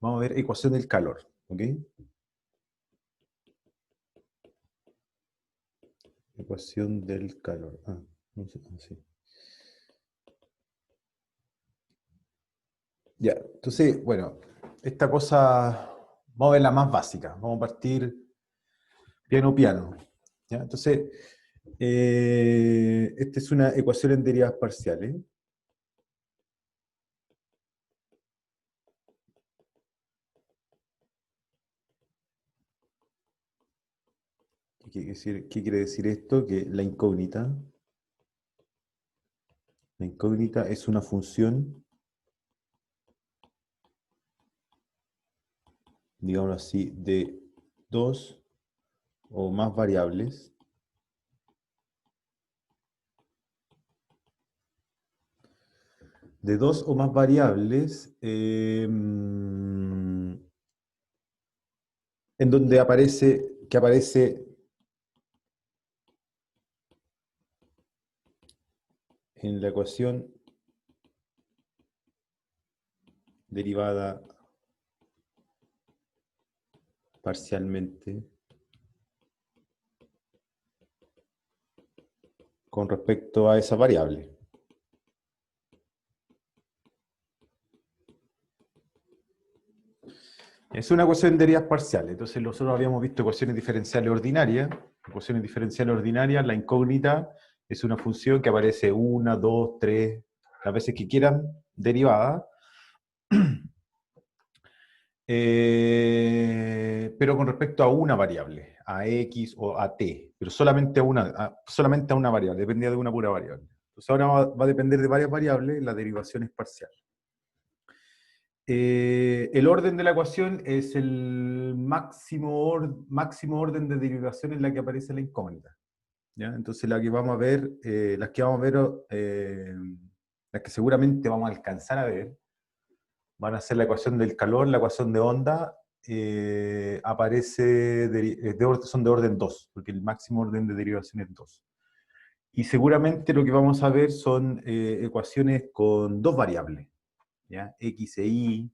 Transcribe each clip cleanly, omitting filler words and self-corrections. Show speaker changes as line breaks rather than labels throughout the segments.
Vamos a ver ecuación del calor, ¿ok? Ecuación del calor. No sé, sí. Ya, entonces, bueno, esta cosa, vamos a ver la más básica. Vamos a partir piano piano. ¿Ya? Entonces, esta es una ecuación en derivadas parciales. ¿Qué quiere decir esto? Que la incógnita es una función, digámoslo así, de dos o más variables en donde aparece en la ecuación derivada parcialmente con respecto a esa variable. Es una ecuación de derivadas parciales. Entonces nosotros habíamos visto ecuaciones diferenciales ordinarias. Ecuaciones diferenciales ordinarias, la incógnita es una función que aparece una, dos, tres, las veces que quieran, derivada, pero con respecto a una variable, a x o a t, pero solamente a una variable, dependía de una pura variable. Entonces ahora va a depender de varias variables, la derivación es parcial. El orden de la ecuación es el máximo orden de derivación en la que aparece la incógnita. ¿Ya? Entonces las que vamos a ver, las que seguramente vamos a alcanzar a ver, van a ser la ecuación del calor, la ecuación de onda, son de orden 2, porque el máximo orden de derivación es 2. Y seguramente lo que vamos a ver son ecuaciones con dos variables, ¿ya? X e Y,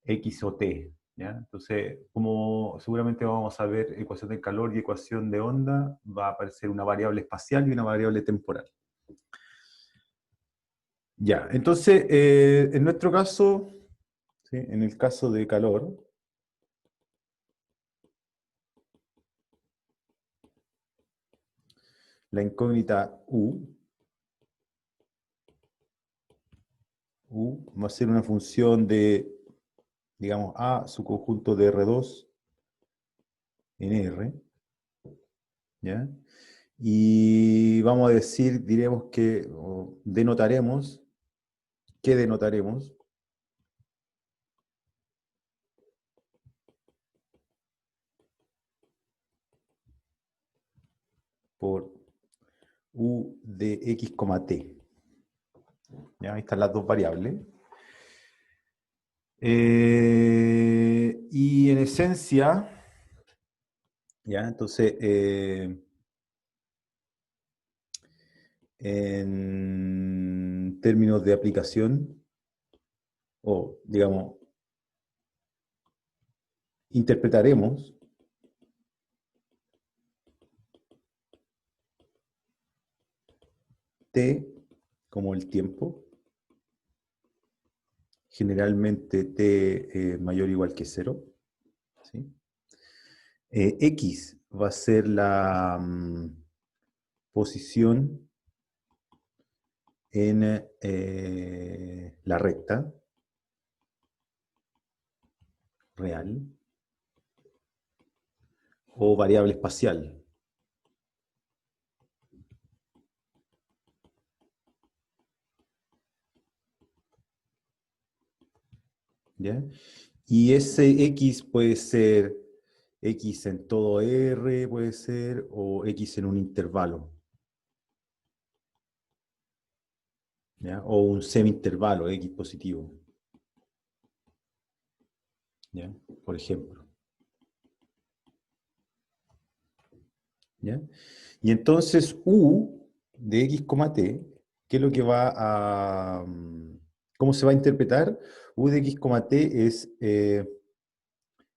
X o T. ¿Ya? Entonces, como seguramente vamos a ver ecuación de calor y ecuación de onda, va a aparecer una variable espacial y una variable temporal. Ya, entonces, en nuestro caso, ¿sí? En el caso de calor, la incógnita U va a ser una función de, digamos, A, su conjunto de R2 en R, ¿ya? Y vamos a decir, diremos que, o denotaremos, ¿qué denotaremos? Por U de X, T. ¿Ya? Ahí están las dos variables. Y en esencia, ¿ya? Entonces, en términos de aplicación, o digamos, interpretaremos t como el tiempo, generalmente t mayor o igual que 0, ¿sí? X va a ser la posición en la recta real o variable espacial. ¿Ya? Y ese X puede ser X en todo R, puede ser, o X en un intervalo, ¿ya? O un semi-intervalo, X positivo, ¿ya? Por ejemplo. ¿Ya? Y entonces U de X, T, ¿qué es lo que va ¿Cómo se va a interpretar? U de x, t es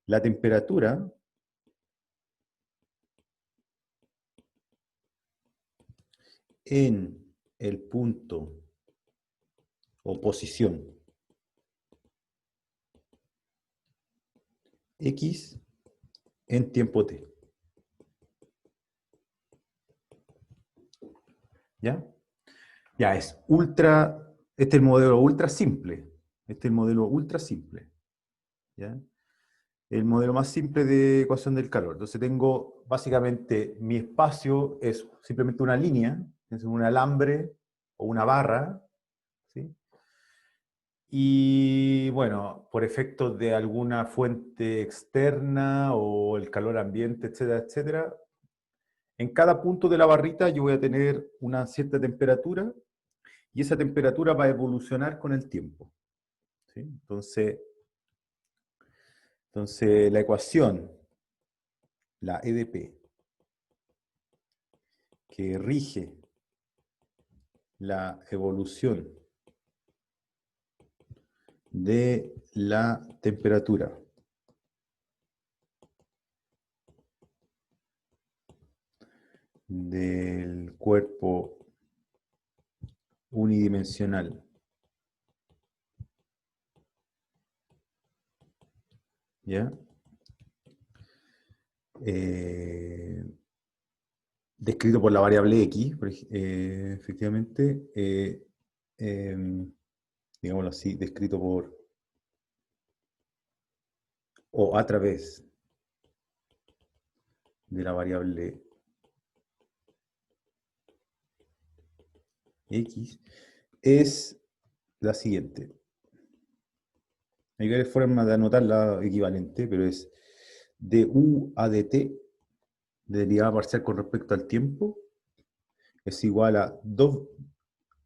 la temperatura en el punto o posición x en tiempo t. ¿Ya? Ya, es ultra, este es el modelo ultra simple. Este es el modelo ultra simple. ¿Ya? El modelo más simple de ecuación del calor. Entonces tengo, básicamente, mi espacio es simplemente una línea, es un alambre o una barra, ¿sí? Y bueno, por efectos de alguna fuente externa o el calor ambiente, etcétera, etcétera, en cada punto de la barrita yo voy a tener una cierta temperatura y esa temperatura va a evolucionar con el tiempo, ¿sí? Entonces la ecuación, la EDP, que rige la evolución de la temperatura del cuerpo unidimensional ¿ya? Descrito por la variable x, efectivamente, digámoslo así, descrito por, o a través de la variable x, es la siguiente. Hay varias formas de anotar la equivalente, pero es du a dt, de derivada parcial con respecto al tiempo, es igual a dos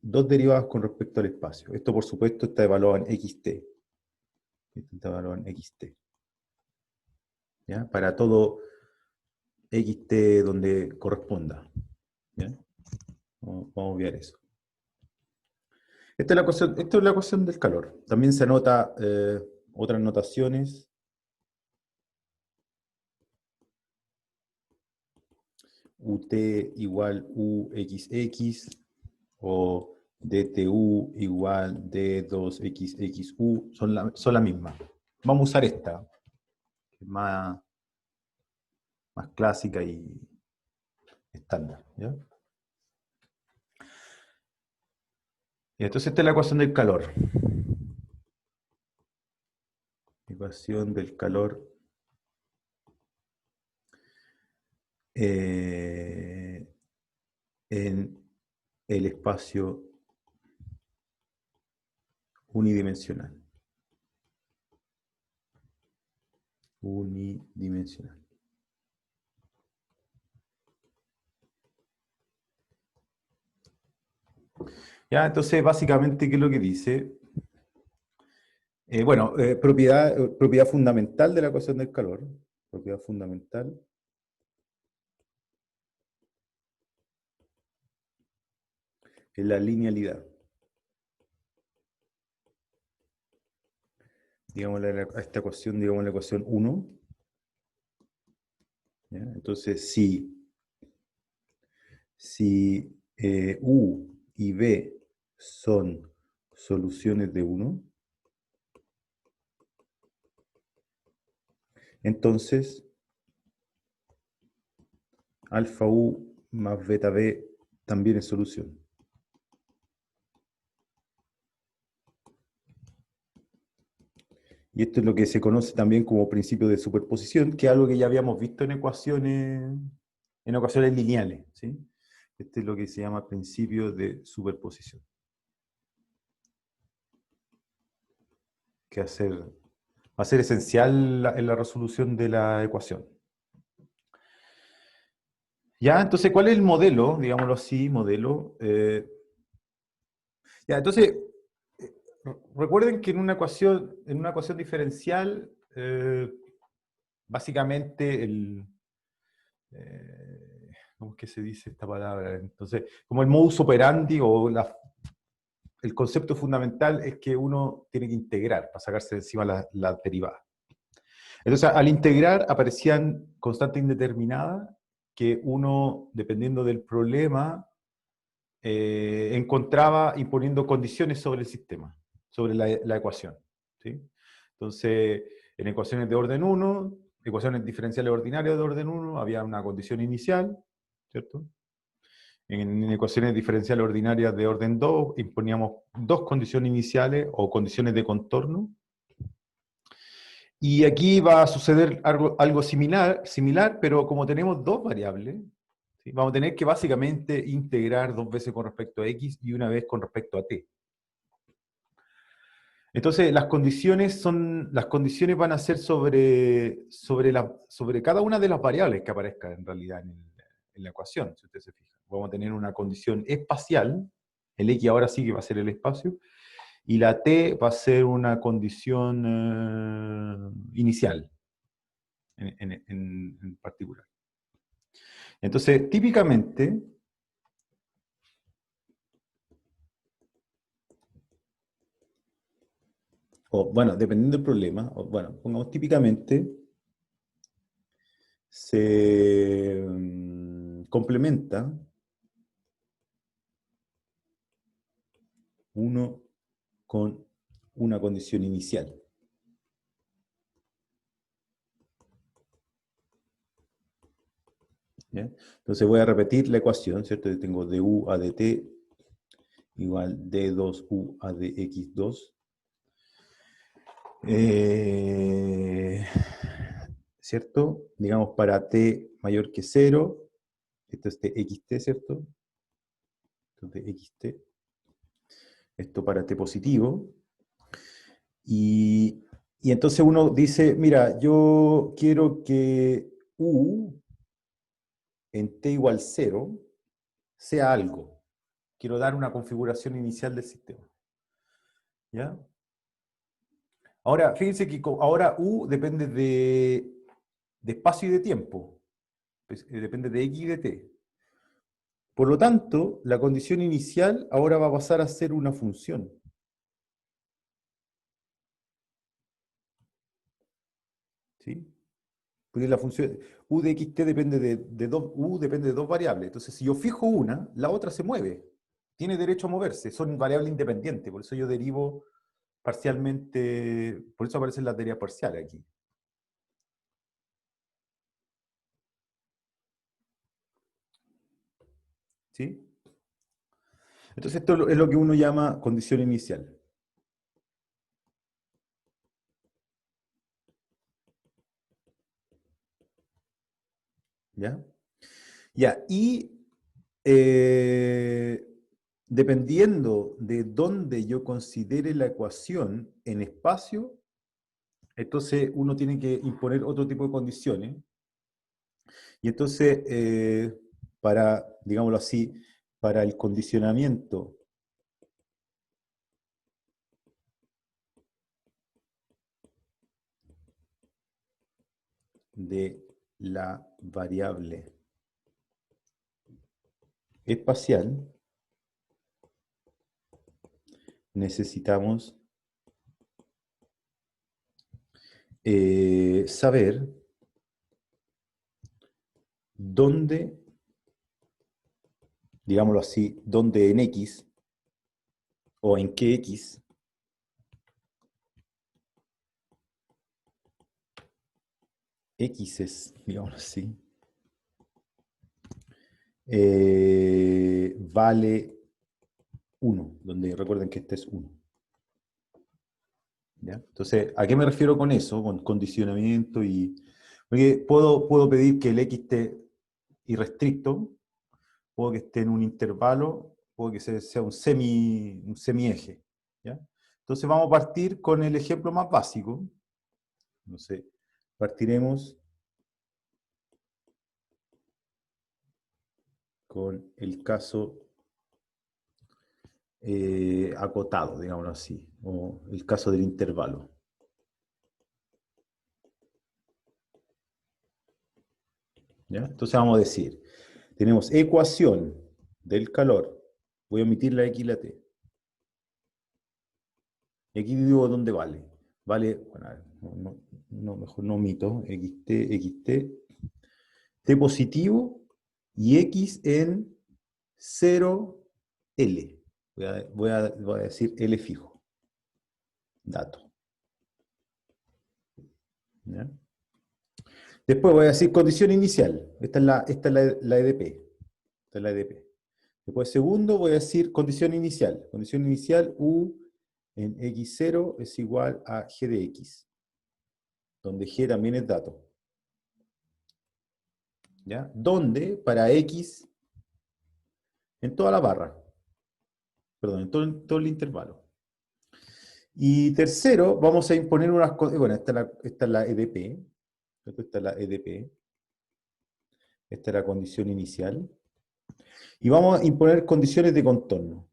derivadas con respecto al espacio. Esto, por supuesto, está evaluado en xt. Esto está evaluado en xt. ¿Ya? Para todo xt donde corresponda. ¿Ya? Vamos a obviar eso. Esta es la ecuación del calor. También se anota otras notaciones. Ut igual uxx o dtu igual d2xxu son la misma. Vamos a usar esta, que es más clásica y estándar. ¿Ya? Y entonces esta es la ecuación del calor. Ecuación del calor en el espacio unidimensional. Unidimensional. Ya, entonces básicamente, ¿qué es lo que dice? Bueno, propiedad fundamental de la ecuación del calor. Propiedad fundamental. Es la linealidad. Digamos a esta ecuación, digamos la ecuación 1. ¿Ya? Entonces, si U y B son soluciones de 1, entonces alfa U más beta B también es solución. Y esto es lo que se conoce también como principio de superposición, que es algo que ya habíamos visto en ecuaciones lineales, ¿sí? Este es lo que se llama principio de superposición. Que va a ser esencial en la resolución de la ecuación. Ya, entonces, ¿cuál es el modelo? Digámoslo así, modelo. Ya, entonces, eh, recuerden que en una ecuación diferencial, básicamente ¿cómo es que se dice esta palabra? Entonces, como el modus operandi o el concepto fundamental es que uno tiene que integrar para sacarse de encima la derivada. Entonces, al integrar aparecían constantes indeterminadas que uno, dependiendo del problema, encontraba imponiendo condiciones sobre el sistema, sobre la ecuación. ¿Sí? Entonces, en ecuaciones de orden 1, ecuaciones diferenciales ordinarias de orden 1, había una condición inicial, ¿cierto? En ecuaciones diferenciales ordinarias de orden 2, imponíamos dos condiciones iniciales o condiciones de contorno. Y aquí va a suceder algo similar, pero como tenemos dos variables, ¿sí? Vamos a tener que básicamente integrar dos veces con respecto a x y una vez con respecto a t. Entonces, las condiciones van a ser sobre cada una de las variables que aparezca en realidad en la ecuación, si usted se fija. Vamos a tener una condición espacial, el x ahora sí que va a ser el espacio, y la t va a ser una condición inicial, en particular. Entonces, típicamente, o bueno, dependiendo del problema, o, bueno, pongamos típicamente, se complementa uno con una condición inicial. ¿Ya? Entonces voy a repetir la ecuación, ¿cierto? Yo tengo du a dt igual d2u a dx2. ¿Cierto? Digamos para t mayor que 0, esto es txt, ¿cierto? Esto es txt. Esto para t positivo. Y entonces uno dice, mira, yo quiero que u en t igual 0 sea algo. Quiero dar una configuración inicial del sistema. ¿Ya? Ahora, fíjense que ahora u depende de espacio y de tiempo. Pues, depende de x y de t. Por lo tanto, la condición inicial ahora va a pasar a ser una función. ¿Sí? Porque la función u de xt depende depende de dos variables. Entonces, si yo fijo una, la otra se mueve. Tiene derecho a moverse. Son variables independientes. Por eso yo derivo parcialmente. Por eso aparecen las derivas parciales aquí. ¿Sí? Entonces, esto es lo que uno llama condición inicial. ¿Ya? Ya, y dependiendo de dónde yo considere la ecuación en espacio, entonces uno tiene que imponer otro tipo de condiciones. Y entonces, para, digámoslo así, para el condicionamiento de la variable espacial, necesitamos saber dónde, digámoslo así, dónde en X o en qué X X es, digámoslo así, vale 1, donde recuerden que este es 1. ¿Ya? Entonces, ¿a qué me refiero con eso? Con condicionamiento y... Porque puedo pedir que el X esté irrestricto, puedo que esté en un intervalo, puedo que sea un semieje. ¿Ya? Entonces vamos a partir con el ejemplo más básico. No sé, partiremos con el caso acotado, digámoslo así, o el caso del intervalo. ¿Ya? Entonces vamos a decir, tenemos ecuación del calor, voy a omitir la X y la T. Y aquí digo dónde vale. Vale, bueno, a ver, mejor no omito, xt, t positivo y x en 0L. Voy a decir L fijo. Dato. ¿Ya? Después voy a decir condición inicial. Esta es la EDP. Esta es la EDP. Después, segundo, voy a decir condición inicial. Condición inicial, U en x0 es igual a g de x, donde g también es dato. ¿Ya? Donde para x en toda la barra. Perdón, en todo el intervalo. Y tercero, vamos a imponer unas cosas. Bueno, esta es la EDP. Esta es la EDP. Esta es la condición inicial. Y vamos a imponer condiciones de contorno.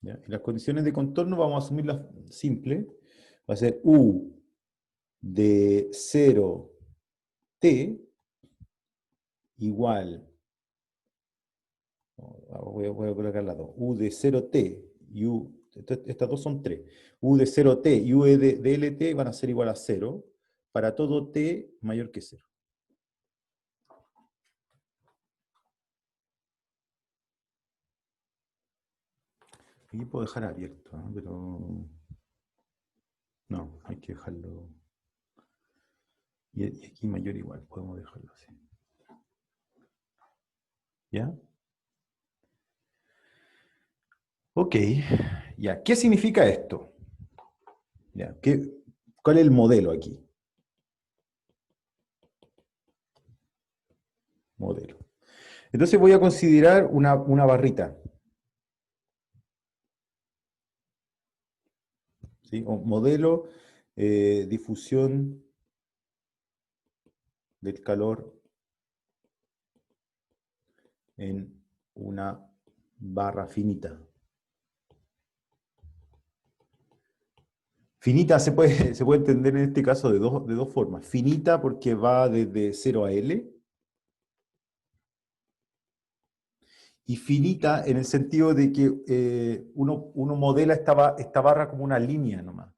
¿Ya? Y las condiciones de contorno vamos a asumirlas simples. Va a ser U de 0t igual, voy a colocar las dos, U de 0t y U, estas dos son 3, U de 0t y U de lt van a ser igual a 0 para todo t mayor que 0. Aquí puedo dejar abierto, ¿no? Pero no, hay que dejarlo. Y aquí mayor igual, podemos dejarlo así. ¿Ya? Ok, ya. ¿Qué significa esto? ¿Ya? ¿Cuál es el modelo aquí? Modelo. Entonces voy a considerar una barrita. ¿Sí? O modelo, difusión del calor en una barra finita. Finita se puede entender en este caso de dos formas. Finita porque va desde 0 a L. Y finita en el sentido de que uno modela esta barra como una línea nomás.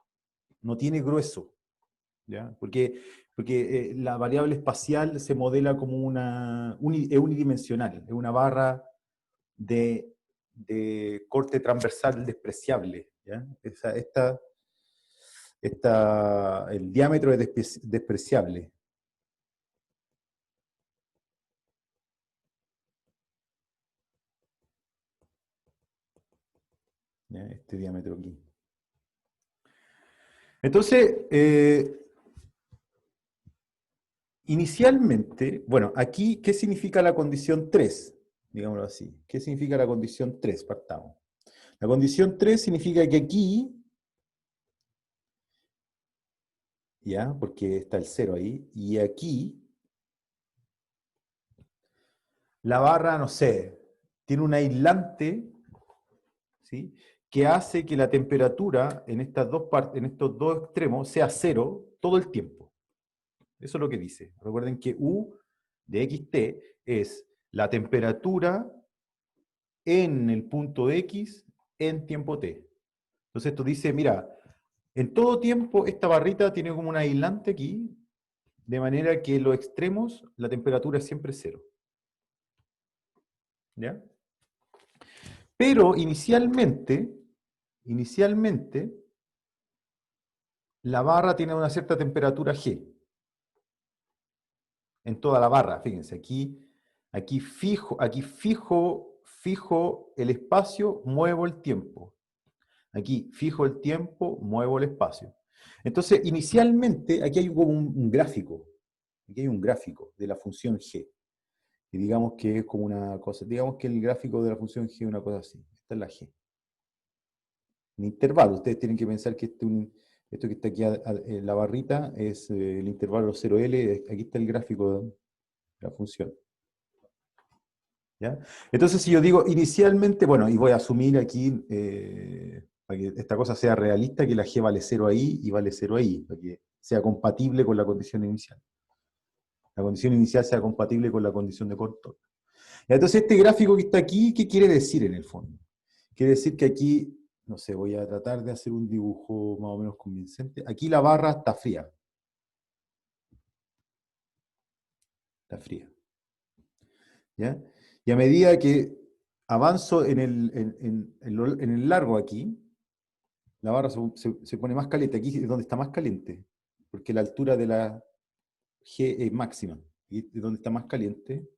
No tiene grueso. ¿Ya? Porque la variable espacial se modela como es unidimensional. Es una barra de corte transversal despreciable. ¿Ya? El diámetro es despreciable. ¿Ya? Este diámetro aquí. Entonces, inicialmente, bueno, aquí, ¿qué significa la condición 3? Digámoslo así. ¿Qué significa la condición 3? Partamos. La condición 3 significa que aquí, ¿ya? Porque está el 0 ahí, y aquí, la barra, no sé, tiene un aislante, ¿sí? Que hace que la temperatura en estas dos partes, en estos dos extremos, sea 0 todo el tiempo. Eso es lo que dice. Recuerden que U de xt es la temperatura en el punto X en tiempo t. Entonces esto dice, mira, en todo tiempo esta barrita tiene como un aislante aquí, de manera que en los extremos la temperatura es siempre 0. ¿Ya? Pero inicialmente, la barra tiene una cierta temperatura G. En toda la barra, fíjense, aquí fijo el espacio, muevo el tiempo. Aquí fijo el tiempo, muevo el espacio. Entonces, inicialmente, aquí hay como un gráfico. Aquí hay un gráfico de la función g. Y digamos que es como una cosa, digamos que el gráfico de la función g es una cosa así. Esta es la g. Un intervalo. Ustedes tienen que pensar que esto que está aquí en la barrita es el intervalo 0L. Aquí está el gráfico de la función. ¿Ya? Entonces, si yo digo inicialmente, bueno, y voy a asumir aquí, para que esta cosa sea realista, que la g vale 0 ahí y vale 0 ahí, para que sea compatible con la condición inicial. La condición inicial sea compatible con la condición de contorno. Entonces este gráfico que está aquí, ¿qué quiere decir en el fondo? Quiere decir que aquí, no sé, voy a tratar de hacer un dibujo más o menos convincente. Aquí la barra está fría. Está fría. ¿Ya? Y a medida que avanzo en el largo aquí, la barra se pone más caliente. Aquí es donde está más caliente, porque la altura de la G es máxima. Y es donde está más caliente.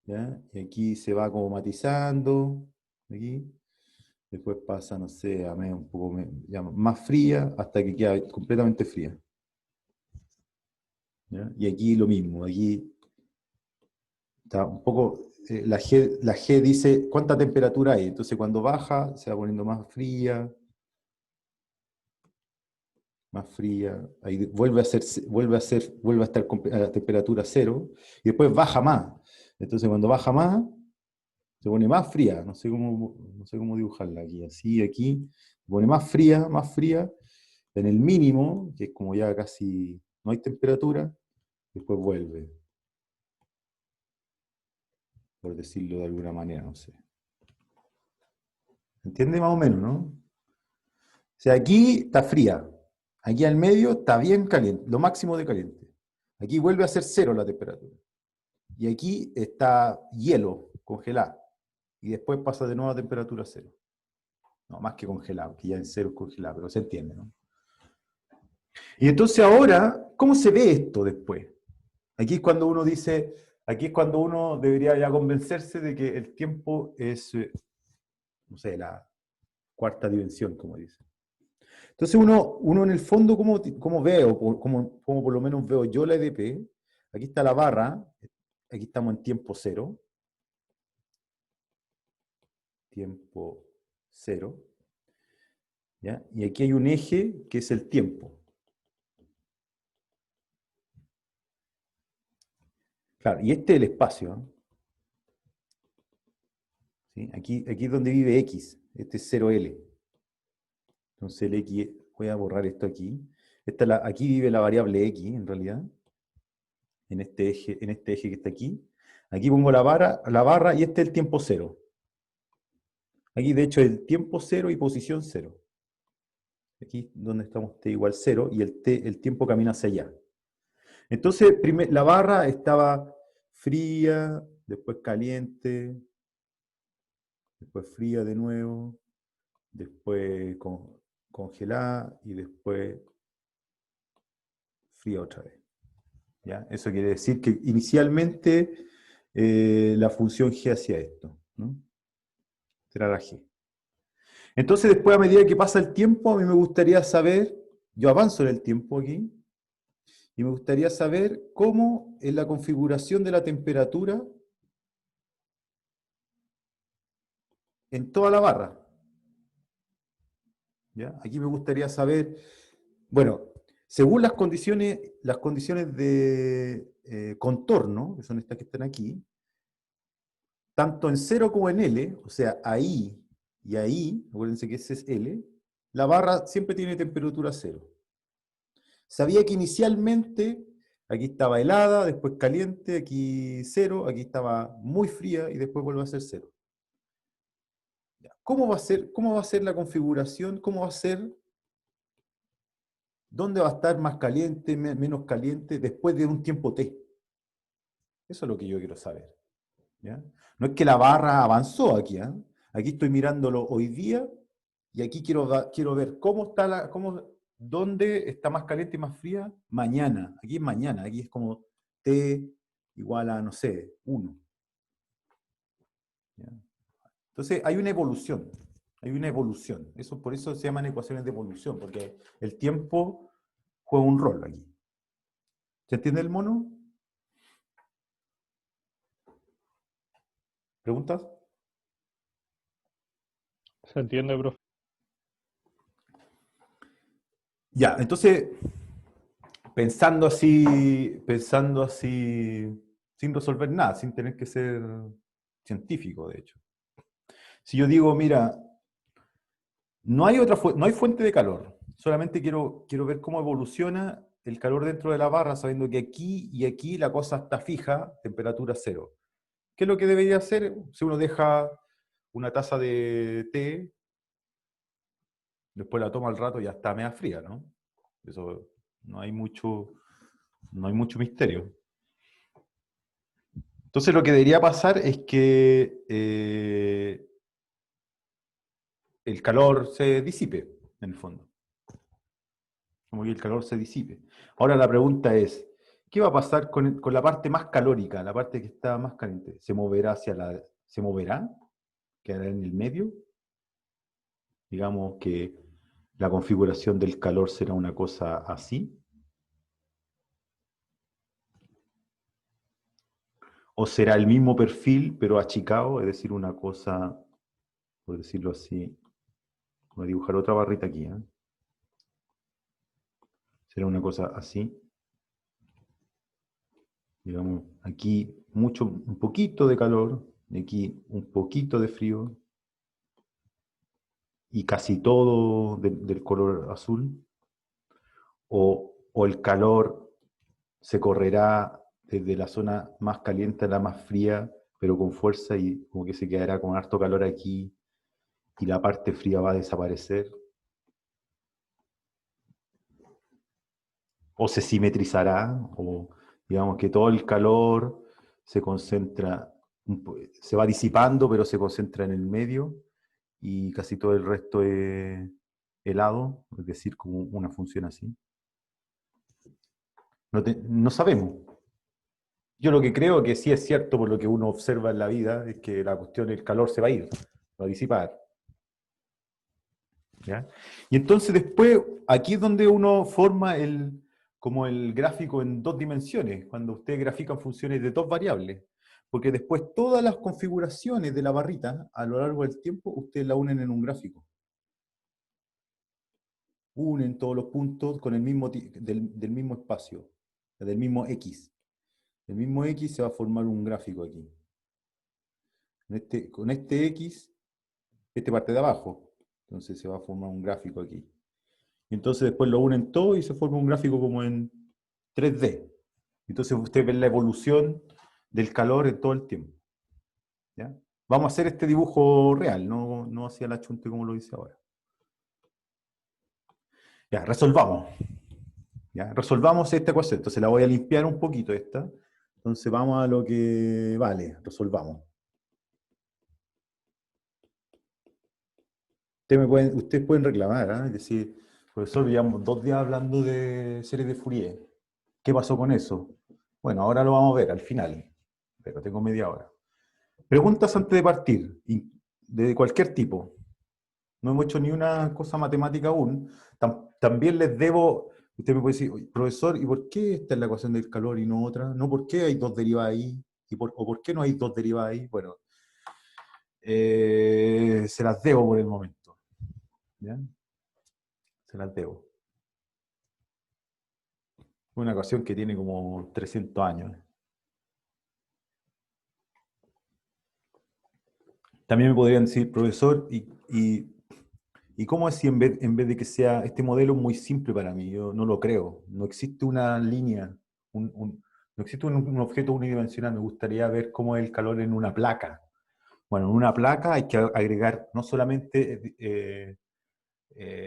¿Ya? Y aquí se va como matizando. Aquí. Después pasa, no sé, a medio un poco ya más fría hasta que queda completamente fría. ¿Ya? Y aquí lo mismo. Aquí está un poco, la G dice cuánta temperatura hay. Entonces cuando baja se va poniendo más fría, ahí vuelve a estar a la temperatura cero, y después baja más. Entonces cuando baja más, se pone más fría. No sé cómo dibujarla aquí. Así, aquí, se pone más fría, en el mínimo, que es como ya casi no hay temperatura, después vuelve, por decirlo de alguna manera, no sé. ¿Entiende más o menos, no? O sea, aquí está fría. Aquí al medio está bien caliente, lo máximo de caliente. Aquí vuelve a ser cero la temperatura. Y aquí está hielo, congelado. Y después pasa de nuevo a temperatura cero. No, más que congelado, que ya en cero es congelado, pero se entiende, ¿no? Y entonces ahora, ¿cómo se ve esto después? Aquí es cuando uno dice, aquí es cuando uno debería ya convencerse de que el tiempo es, no sé, la cuarta dimensión, como dice. Entonces uno en el fondo, ¿cómo veo? Como por lo menos veo yo la EDP, aquí está la barra, aquí estamos en tiempo cero, ¿ya? Y aquí hay un eje que es el tiempo. Claro, y este es el espacio, ¿no? ¿Sí? Aquí es donde vive X, este es 0L. Entonces el X, voy a borrar esto aquí. Aquí vive la variable X, en realidad, en este eje que está aquí. Aquí pongo la barra y este es el tiempo cero. Aquí, de hecho, el tiempo cero y posición cero. Aquí donde estamos t igual cero y el tiempo camina hacia allá. Entonces, la barra estaba fría, después caliente, después fría de nuevo, después congelada y después fría otra vez. ¿Ya? Eso quiere decir que inicialmente la función g hacía esto, ¿no? Será la g. Entonces, después, a medida que pasa el tiempo, a mí me gustaría saber, yo avanzo en el tiempo aquí, y me gustaría saber cómo es la configuración de la temperatura en toda la barra. ¿Ya? Aquí me gustaría saber, bueno, según las condiciones de contorno, que son estas que están aquí, tanto en 0 como en L, o sea, ahí y ahí, acuérdense que ese es L, la barra siempre tiene temperatura cero. Sabía que inicialmente aquí estaba helada, después caliente, aquí cero, aquí estaba muy fría y después vuelve a ser cero. Cómo va a ser la configuración? ¿Cómo va a ser? ¿Dónde va a estar más caliente, menos caliente después de un tiempo T? Eso es lo que yo quiero saber. ¿Ya? No es que la barra avanzó aquí, ¿eh? Aquí estoy mirándolo hoy día y aquí quiero ver dónde está más caliente y más fría mañana. Aquí es mañana, aquí es como T igual a, no sé, 1. ¿Ya? Entonces hay una evolución, por eso se llaman ecuaciones de evolución, porque el tiempo juega un rol aquí. ¿Se entiende el mono? ¿Preguntas?
Se entiende, profe.
Ya, entonces, pensando así, sin resolver nada, sin tener que ser científico, de hecho. Si yo digo, mira, no hay fuente de calor, solamente quiero ver cómo evoluciona el calor dentro de la barra, sabiendo que aquí y aquí la cosa está fija, temperatura cero. ¿Qué es lo que debería hacer? Si uno deja una taza de té, después la toma al rato y ya está media fría, ¿no? Eso no hay mucho, no hay mucho misterio. Entonces lo que debería pasar es que el calor se disipe, en el fondo. Como que el calor se disipe. Ahora la pregunta es, ¿qué va a pasar con la parte más calórica, la parte que está más caliente? ¿Se moverá hacia la... ¿Se moverá? ¿Quedará en el medio? Digamos que la configuración del calor será una cosa así. ¿O será el mismo perfil, pero achicado? Es decir, una cosa, por decirlo así. Voy a dibujar otra barrita aquí, ¿eh? Será una cosa así. Digamos, aquí mucho, un poquito de calor, aquí un poquito de frío, y casi todo del color azul, o el calor se correrá desde la zona más caliente a la más fría, pero con fuerza y como que se quedará con harto calor aquí y la parte fría va a desaparecer, o se simetrizará, o digamos que todo el calor se concentra, se va disipando, pero se concentra en el medio y casi todo el resto es helado, es decir, como una función así. No sabemos. Yo lo que creo que sí es cierto por lo que uno observa en la vida es que la cuestión del calor se va a ir, va a disipar. ¿Ya? Y entonces después, aquí es donde uno forma como el gráfico en dos dimensiones, cuando usted grafica funciones de dos variables. Porque después todas las configuraciones de la barrita a lo largo del tiempo, ustedes la unen en un gráfico. Unen todos los puntos con el mismo del mismo espacio, del mismo X. El mismo X se va a formar un gráfico aquí. Con este X, este parte de abajo. Entonces se va a formar un gráfico aquí. Y entonces después lo unen todo y se forma un gráfico como en 3D. Entonces usted ve la evolución del calor en todo el tiempo. ¿Ya? Vamos a hacer este dibujo real, no hacia la chunte como lo dice ahora. Ya, resolvamos. ¿Ya? Resolvamos esta ecuación. Entonces la voy a limpiar un poquito esta. Entonces vamos a lo que vale, resolvamos. Ustedes pueden reclamar, ¿eh? Es decir, profesor, llevamos 2 días hablando de series de Fourier. ¿Qué pasó con eso? Bueno, ahora lo vamos a ver al final, pero tengo media hora. Preguntas antes de partir, de cualquier tipo. No hemos hecho ni una cosa matemática aún. También les debo, usted me puede decir, "Oye, profesor, ¿y por qué esta es la ecuación del calor y no otra? No, ¿por qué hay dos derivadas ahí? ¿O por qué no hay dos derivadas ahí? Bueno, se las debo por el momento. ¿Ya? Se las debo. Una ecuación que tiene como 300 años. También me podrían decir, profesor, ¿y cómo es si en vez de que sea este modelo muy simple para mí? Yo no lo creo. No existe una línea, no existe un objeto unidimensional. Me gustaría ver cómo es el calor en una placa. Bueno, en una placa hay que agregar no solamente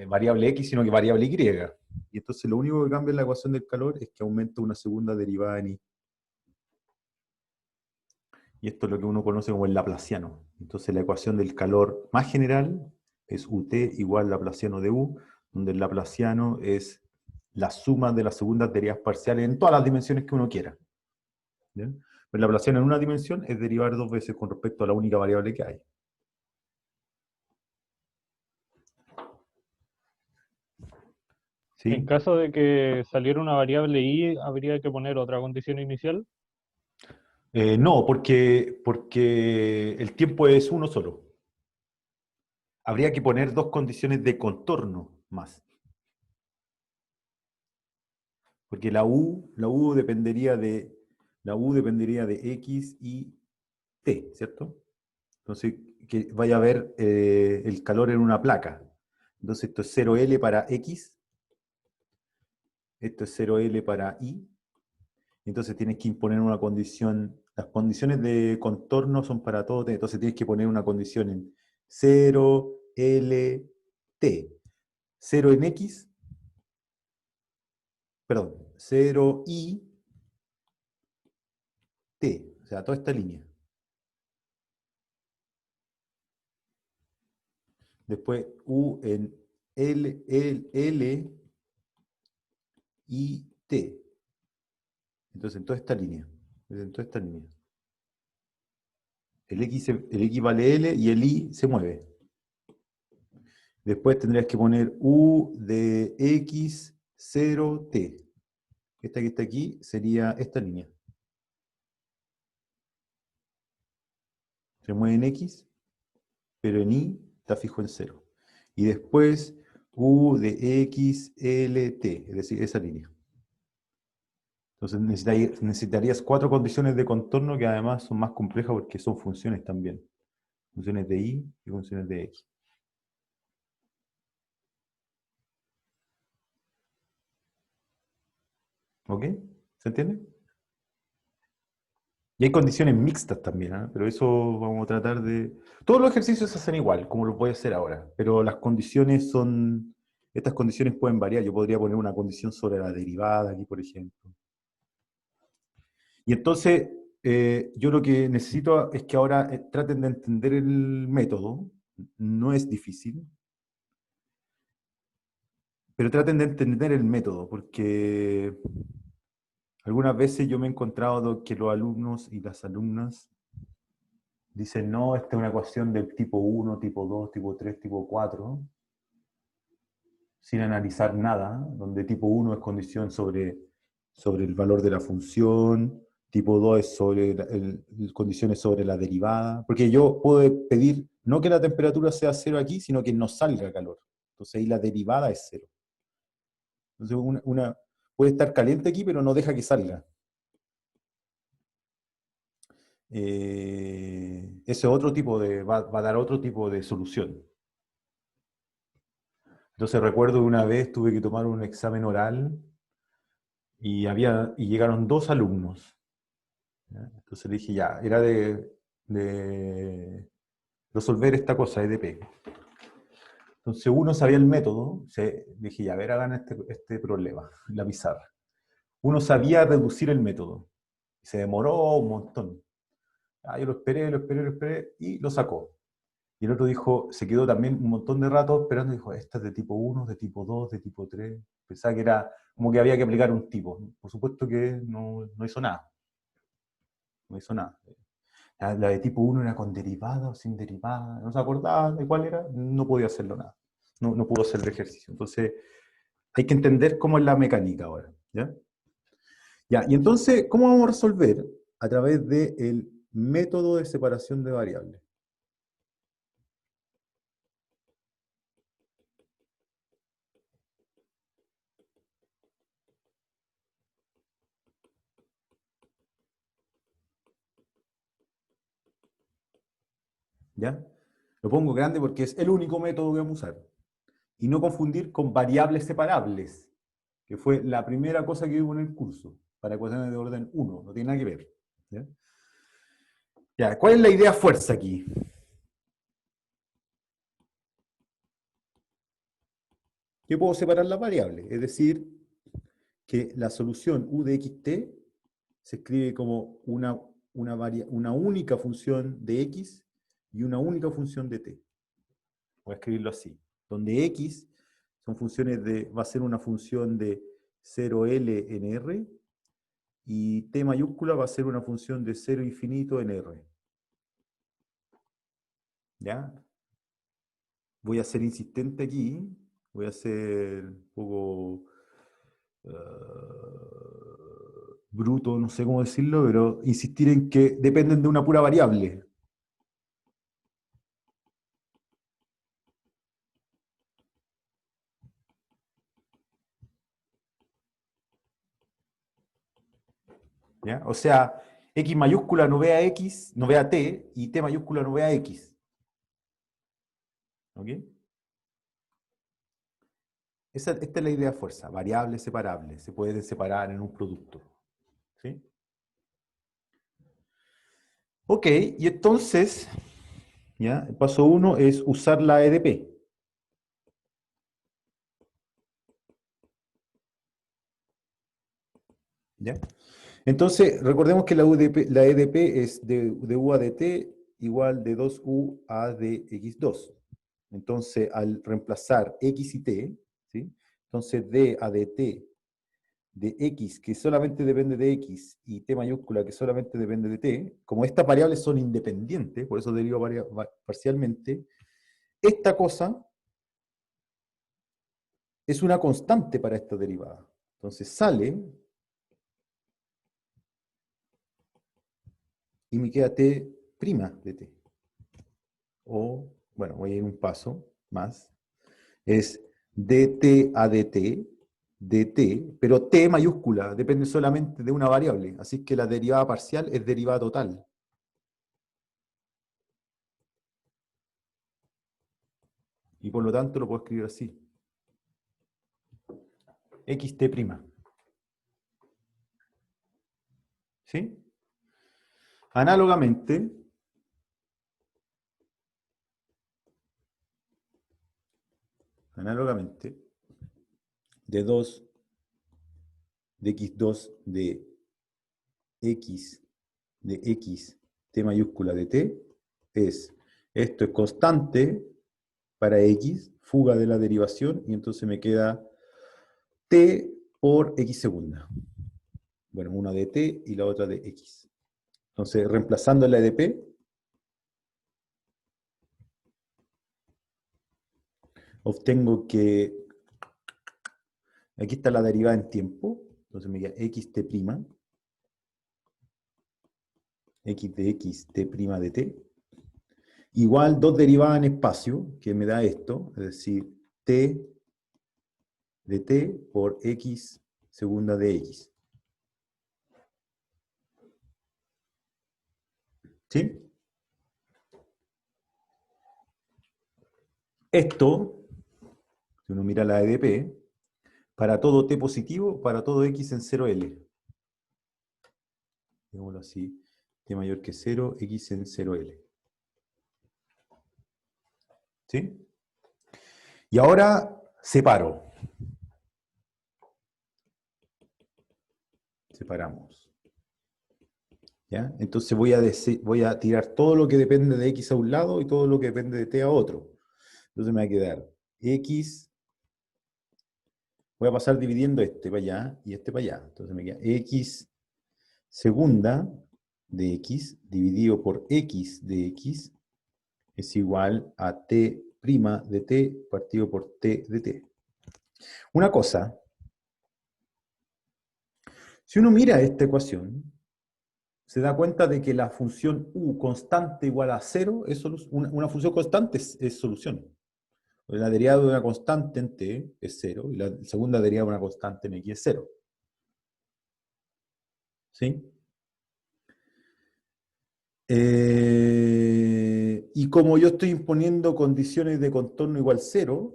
variable X, sino que variable Y. Y entonces lo único que cambia en la ecuación del calor es que aumenta una segunda derivada en Y. Y esto es lo que uno conoce como el laplaciano. Entonces la ecuación del calor más general es UT igual laplaciano de U, donde el laplaciano es la suma de las segundas derivas parciales en todas las dimensiones que uno quiera. ¿Ya? Pero el laplaciano en una dimensión es derivar 2 veces con respecto a la única variable que hay.
En
¿Sí?
caso de que saliera una variable y, habría que poner otra condición inicial.
No, porque el tiempo es uno solo. Habría que poner 2 condiciones de contorno más. Porque la U dependería de X y T, ¿cierto? Entonces, que vaya a haber el calor en una placa. Entonces, esto es 0L para X, esto es 0L para Y, Entonces tienes que imponer una condición. Las condiciones de contorno son para todo t. Entonces tienes que poner una condición en 0, L, T. 0 en X, perdón, 0 I, T. O sea, toda esta línea. Después U en L, I, T. Entonces en toda esta línea. En toda esta línea. El X vale L y el I se mueve. Después tendrías que poner U de X, 0, T. Esta que está aquí sería esta línea. Se mueve en X, pero en Y está fijo en 0. Y después U de X, L, T, es decir, esa línea. Entonces necesitarías 4 condiciones de contorno que además son más complejas porque son funciones también. Funciones de Y y funciones de X. ¿Ok? ¿Se entiende? Y hay condiciones mixtas también, ¿eh? Pero eso vamos a tratar de... Todos los ejercicios se hacen igual, como lo puede hacer ahora, pero las condiciones son... Estas condiciones pueden variar. Yo podría poner una condición sobre la derivada aquí, por ejemplo. Y entonces, yo lo que necesito es que ahora traten de entender el método. No es difícil, pero traten de entender el método, porque algunas veces yo me he encontrado que los alumnos y las alumnas dicen, no, esta es una ecuación del tipo 1, tipo 2, tipo 3, tipo 4, sin analizar nada, donde tipo 1 es condición sobre el valor de la función, tipo 2 es sobre condiciones sobre la derivada, porque yo puedo pedir no que la temperatura sea 0 aquí, sino que no salga calor. Entonces ahí la derivada es 0. Entonces puede estar caliente aquí, pero no deja que salga. Ese otro tipo va a dar otro tipo de solución. Entonces recuerdo que una vez tuve que tomar un examen oral y llegaron 2 alumnos. ¿Ya? Entonces le dije, ya, era de resolver esta cosa, EDP. Entonces uno sabía el método, dije, ya, a ver, hagan este problema en la pizarra. Uno sabía reducir el método. Y se demoró un montón. Yo lo esperé y lo sacó. Y el otro dijo, se quedó también un montón de rato esperando y dijo, esta es de tipo 1, de tipo 2, de tipo 3. Pensaba que era como que había que aplicar un tipo. Por supuesto que no hizo nada. No hizo nada. La de tipo 1 era con derivada o sin derivada. No se acordaba de cuál era, no podía hacerlo nada. No pudo hacer el ejercicio. Entonces, hay que entender cómo es la mecánica ahora. ¿Ya? Ya, y entonces, ¿cómo vamos a resolver? A través del método de separación de variables. ¿Ya? Lo pongo grande porque es el único método que vamos a usar. Y no confundir con variables separables, que fue la primera cosa que vimos en el curso, para ecuaciones de orden 1, no tiene nada que ver. ¿Ya? Ya, ¿cuál es la idea fuerza aquí? Que puedo separar las variables, es decir, que la solución u de xt se escribe como una única función de x y una única función de t. Voy a escribirlo así, donde x va a ser una función de 0L en R y t mayúscula va a ser una función de 0 infinito en R. ¿Ya? Voy a ser insistente aquí, voy a ser un poco bruto, no sé cómo decirlo, pero insistir en que dependen de una pura variable. ¿Ya? O sea, x mayúscula no vea x, no vea t, y t mayúscula no vea x. ¿Ok? Esta es la idea de fuerza, variables separables, se pueden separar en un producto. ¿Sí? Ok, y entonces, ¿ya? El paso 1 es usar la EDP. ¿Ya? Entonces, recordemos que la EDP es de U a dt igual de 2U a dx2. Entonces, al reemplazar x y t, ¿sí? Entonces d a dt de x, que solamente depende de x, y t mayúscula, que solamente depende de t, como estas variables son independientes, por eso derivo parcialmente, esta cosa es una constante para esta derivada. Entonces sale y me queda t' de t. O, bueno, voy a ir un paso más. Es dt a dt, pero t mayúscula depende solamente de una variable. Así que la derivada parcial es derivada total. Y por lo tanto lo puedo escribir así. xt'. ¿Sí? Análogamente, de 2 de x2 de x t mayúscula de t es, esto es constante para x, fuga de la derivación, y entonces me queda t por x segunda. Bueno, una de t y la otra de x. Entonces, reemplazando la EDP, obtengo que aquí está la derivada en tiempo, entonces me queda xt', x de x, t' de t, igual dos derivadas en espacio, que me da esto, es decir, t de t por x segunda de x. ¿Sí? Esto, si uno mira la EDP, para todo t positivo, para todo x en 0L. Digámoslo así, t mayor que 0, x en 0L. ¿Sí? Y ahora separo. Separamos. ¿Ya? Entonces voy a tirar todo lo que depende de x a un lado y todo lo que depende de t a otro. Entonces me va a quedar x, voy a pasar dividiendo este para allá y este para allá. Entonces me queda x segunda de x dividido por x de x es igual a t' de t partido por t de t. Una cosa, si uno mira esta ecuación, se da cuenta de que la función u constante igual a 0 es una función constante es solución. La derivada de una constante en t es 0 y la segunda derivada de una constante en x es 0. ¿Sí? Y como yo estoy imponiendo condiciones de contorno igual 0,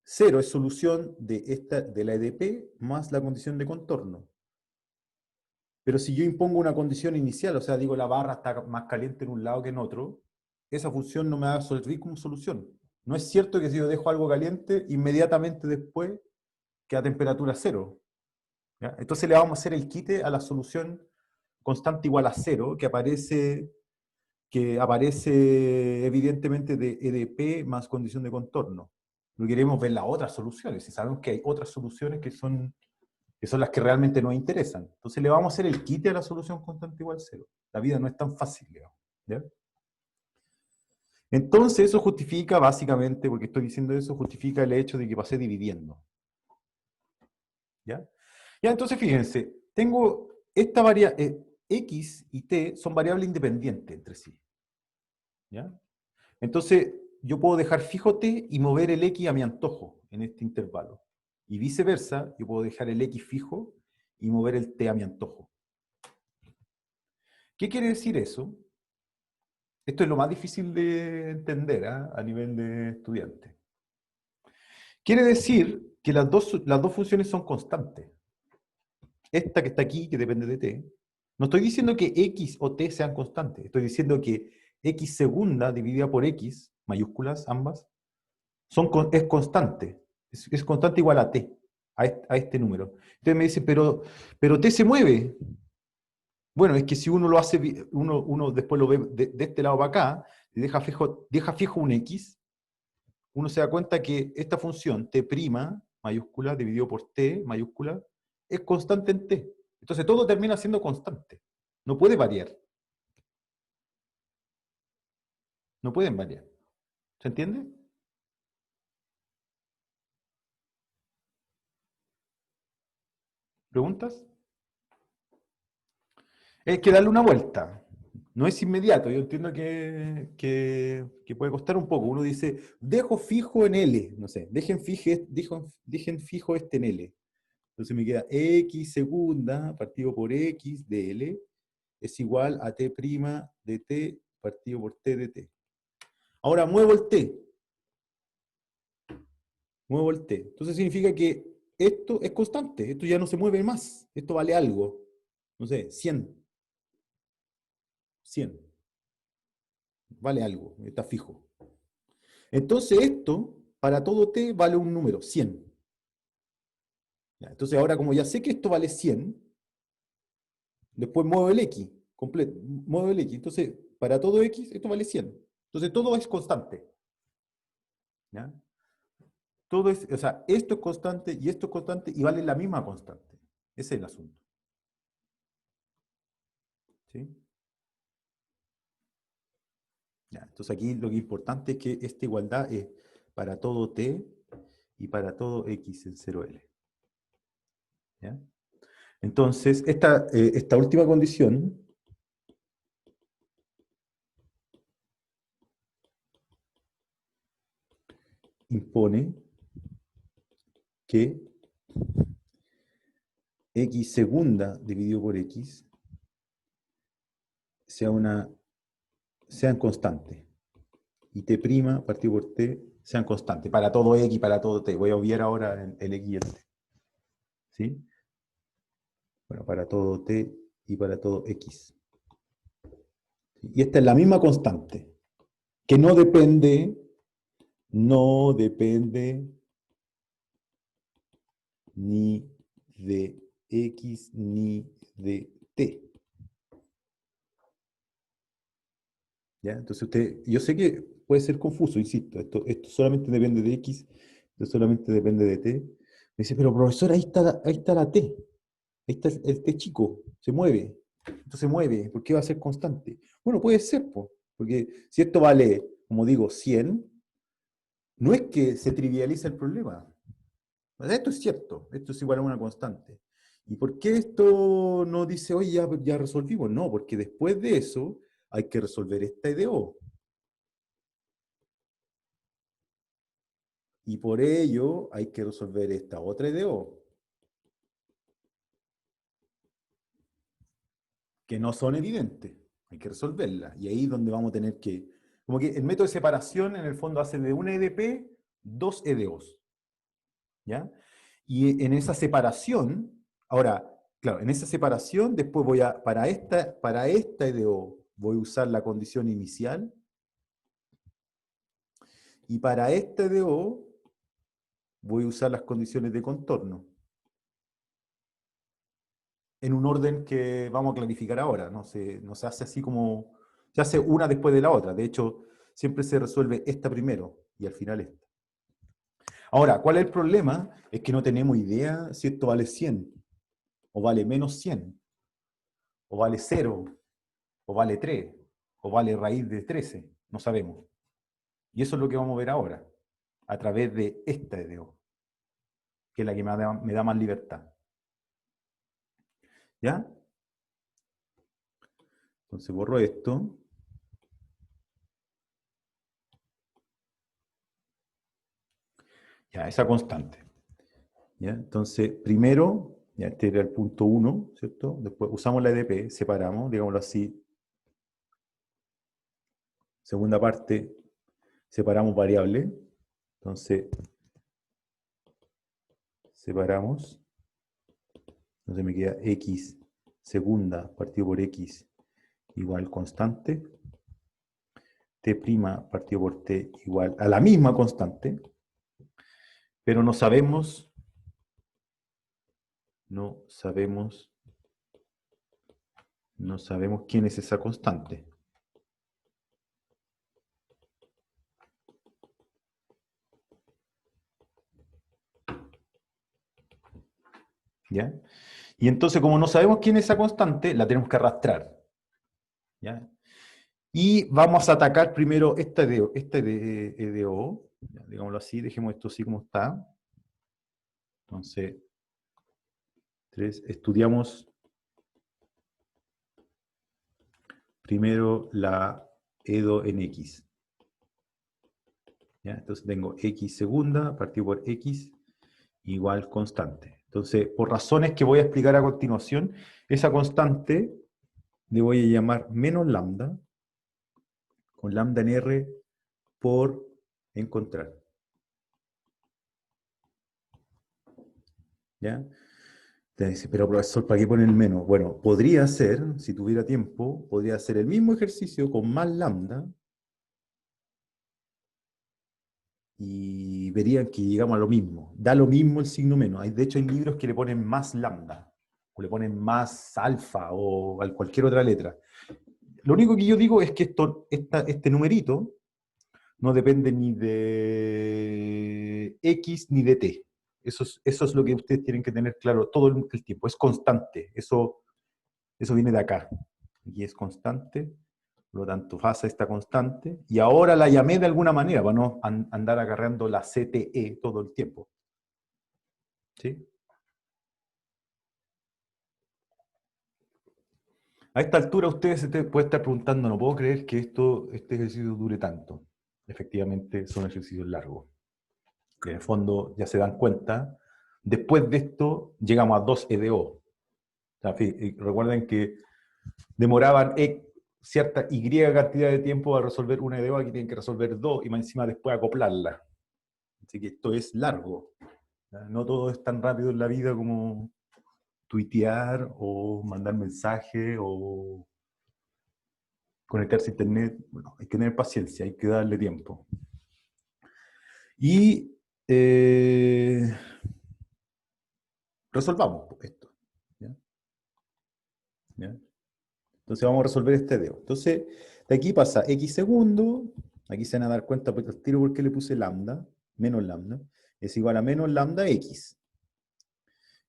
0 es solución de la EDP más la condición de contorno. Pero si yo impongo una condición inicial, o sea, digo la barra está más caliente en un lado que en otro, esa función no me va a servir como solución. No es cierto que si yo dejo algo caliente, inmediatamente después queda a temperatura 0. ¿Ya? Entonces le vamos a hacer el quite a la solución constante igual a 0, que aparece evidentemente de EDP más condición de contorno. No queremos ver las otras soluciones, y sabemos que hay otras soluciones que son las que realmente nos interesan. Entonces le vamos a hacer el quite a la solución constante igual a 0. La vida no es tan fácil, digamos. ¿Ya? Entonces eso justifica básicamente, porque estoy diciendo eso, justifica el hecho de que pasé dividiendo. ¿Ya? Ya, entonces fíjense, tengo esta variable, x y t son variables independientes entre sí. ¿Ya? Entonces, yo puedo dejar fijo t y mover el x a mi antojo en este intervalo. Y viceversa, yo puedo dejar el x fijo y mover el t a mi antojo. ¿Qué quiere decir eso? Esto es lo más difícil de entender a nivel de estudiante. Quiere decir que las dos funciones son constantes. esta que está aquí, que depende de t, no estoy diciendo que x o t sean constantes, estoy diciendo que x segunda dividida por x, mayúsculas ambas, es constante. Es constante igual a t, a este número. Entonces me dice, pero t se mueve. Bueno, es que si uno lo hace, uno después lo ve de este lado para acá, y deja fijo un x, uno se da cuenta que esta función t' mayúscula dividido por t mayúscula es constante en t. Entonces todo termina siendo constante. No puede variar. No pueden variar. ¿Se entiende? ¿Preguntas? Es que darle una vuelta. No es inmediato. Yo entiendo que puede costar un poco. Uno dice, dejo fijo en L. No sé, dejen fijo este en L. Entonces me queda x segunda partido por x de L es igual a t' de t partido por t de t. Ahora muevo el t. Muevo el t. Entonces significa que esto es constante. Esto ya no se mueve más. Esto vale algo. No sé, 100. 100. Vale algo. Está fijo. Entonces esto, para todo t, vale un número, 100. Ya, entonces ahora como ya sé que esto vale 100, después muevo el x. Muevo el x. Entonces, para todo x, esto vale 100. Entonces todo es constante. ¿Ya? Todo es, o sea, esto es constante y esto es constante y vale la misma constante. Ese es el asunto. ¿Sí? Ya, entonces aquí lo que es importante es que esta igualdad es para todo t y para todo x en 0L. ¿Ya? Entonces, esta última condición impone que x segunda dividido por x sean constantes. Y t' partido por t sean constantes. Para todo x, para todo t. Voy a obviar ahora el x y el t. ¿Sí? Bueno, para todo t y para todo x. Y esta es la misma constante, que no depende ni de x ni de t. ¿Ya? Entonces yo sé que puede ser confuso, insisto, esto solamente depende de x, esto solamente depende de t. Me dice, pero profesor, ahí está la t, ahí está el t chico, se mueve, esto se mueve, ¿por qué va a ser constante? Bueno, puede ser, porque si esto vale, como digo, 100, no es que se trivializa el problema. O sea, esto es cierto, esto es igual a una constante. ¿Y por qué esto no dice, oye, ya resolvimos? No, porque después de eso hay que resolver esta EDO. Y por ello hay que resolver esta otra EDO. Que no son evidentes. Hay que resolverlas. Y ahí es donde vamos a tener que... Como que el método de separación en el fondo hace de una EDP dos EDOs. ¿Ya? Y en esa separación, ahora, claro, en esa separación después para esta EDO voy a usar la condición inicial y para esta EDO voy a usar las condiciones de contorno. En un orden que vamos a clarificar ahora, no se hace así como, se hace una después de la otra. De hecho, siempre se resuelve esta primero y al final esta. Ahora, ¿cuál es el problema? Es que no tenemos idea si esto vale 100, o vale menos 100, o vale 0, o vale 3, o vale raíz de 13. No sabemos. Y eso es lo que vamos a ver ahora, a través de esta EDO, que es la que me da más libertad. ¿Ya? Entonces borro esto. Ya, esa constante. ¿Ya? Entonces, primero, ya este era el punto 1, ¿cierto? Después usamos la EDP, separamos, digámoslo así. Segunda parte, separamos variable. Entonces, separamos Entonces me queda x segunda partido por x igual constante. T' partido por t igual a la misma constante. Pero no sabemos quién es esa constante. ¿Ya? Y entonces, como no sabemos quién es esa constante, la tenemos que arrastrar. ¿Ya? Y vamos a atacar primero esta EDO, digámoslo así, dejemos esto así como está. Entonces, estudiamos primero la EDO en X. ¿Ya? Entonces tengo X segunda partido por X igual constante. Entonces, por razones que voy a explicar a continuación, esa constante le voy a llamar menos lambda, con lambda en R por encontrar. ¿Ya? Entonces, pero profesor, ¿para qué poner el menos? Bueno, podría ser, si tuviera tiempo, podría hacer el mismo ejercicio con más lambda y verían que llegamos a lo mismo. Da lo mismo el signo menos. De hecho, hay libros que le ponen más lambda, o le ponen más alfa, o cualquier otra letra. Lo único que yo digo es que este numerito no depende ni de X ni de T. Eso es lo que ustedes tienen que tener claro todo el tiempo. Es constante. Eso viene de acá. Aquí es constante. Por lo tanto, pasa esta constante. Y ahora la llamé de alguna manera para no andar agarrando la CTE todo el tiempo. ¿Sí? A esta altura ustedes se pueden estar preguntando, no puedo creer que este ejercicio dure tanto. Efectivamente, son ejercicios largos. Que en el fondo ya se dan cuenta. Después de esto, llegamos a 2 EDO. O sea, recuerden que demoraban cierta Y cantidad de tiempo a resolver una EDO, aquí tienen que resolver 2 y más encima después acoplarla. Así que esto es largo. No todo es tan rápido en la vida como tuitear o mandar mensajes o conectarse a internet. Bueno, hay que tener paciencia, hay que darle tiempo. Y resolvamos esto. ¿Ya? ¿Ya? Entonces vamos a resolver este dedo. Entonces, de aquí pasa x segundo, aquí se van a dar cuenta pues, al tiro porque le puse lambda, menos lambda, es igual a menos lambda x.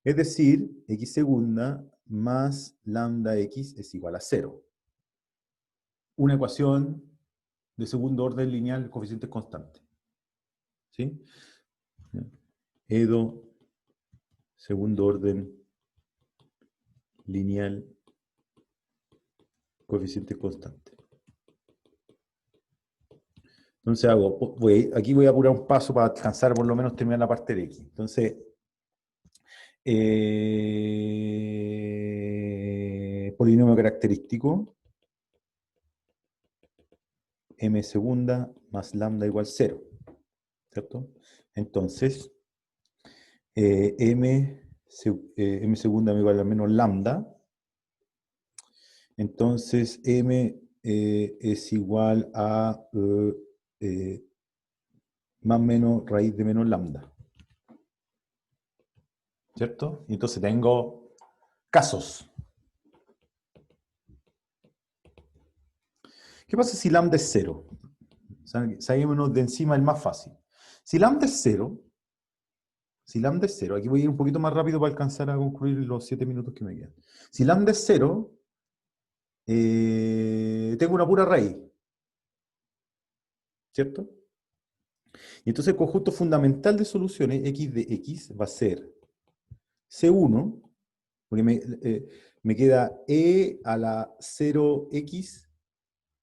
Es decir, x segunda más lambda x es igual a 0. Una ecuación de segundo orden lineal, coeficiente constante. ¿Sí? EDO, segundo orden lineal, coeficiente constante. Entonces aquí voy a apurar un paso para alcanzar por lo menos terminar la parte de x. Entonces, polinomio característico, m segunda más lambda igual 0. ¿Cierto? Entonces, m segunda me igual a menos lambda. Entonces, m es igual a más menos raíz de menos lambda. ¿Cierto? Y entonces tengo casos. ¿Qué pasa si lambda es 0? Saquémonos de encima el más fácil. Si lambda es 0, aquí voy a ir un poquito más rápido para alcanzar a concluir los 7 minutos que me quedan. Si lambda es 0, tengo una pura raíz. ¿Cierto? Y entonces el conjunto fundamental de soluciones x de x va a ser C1, porque me queda e a la 0x,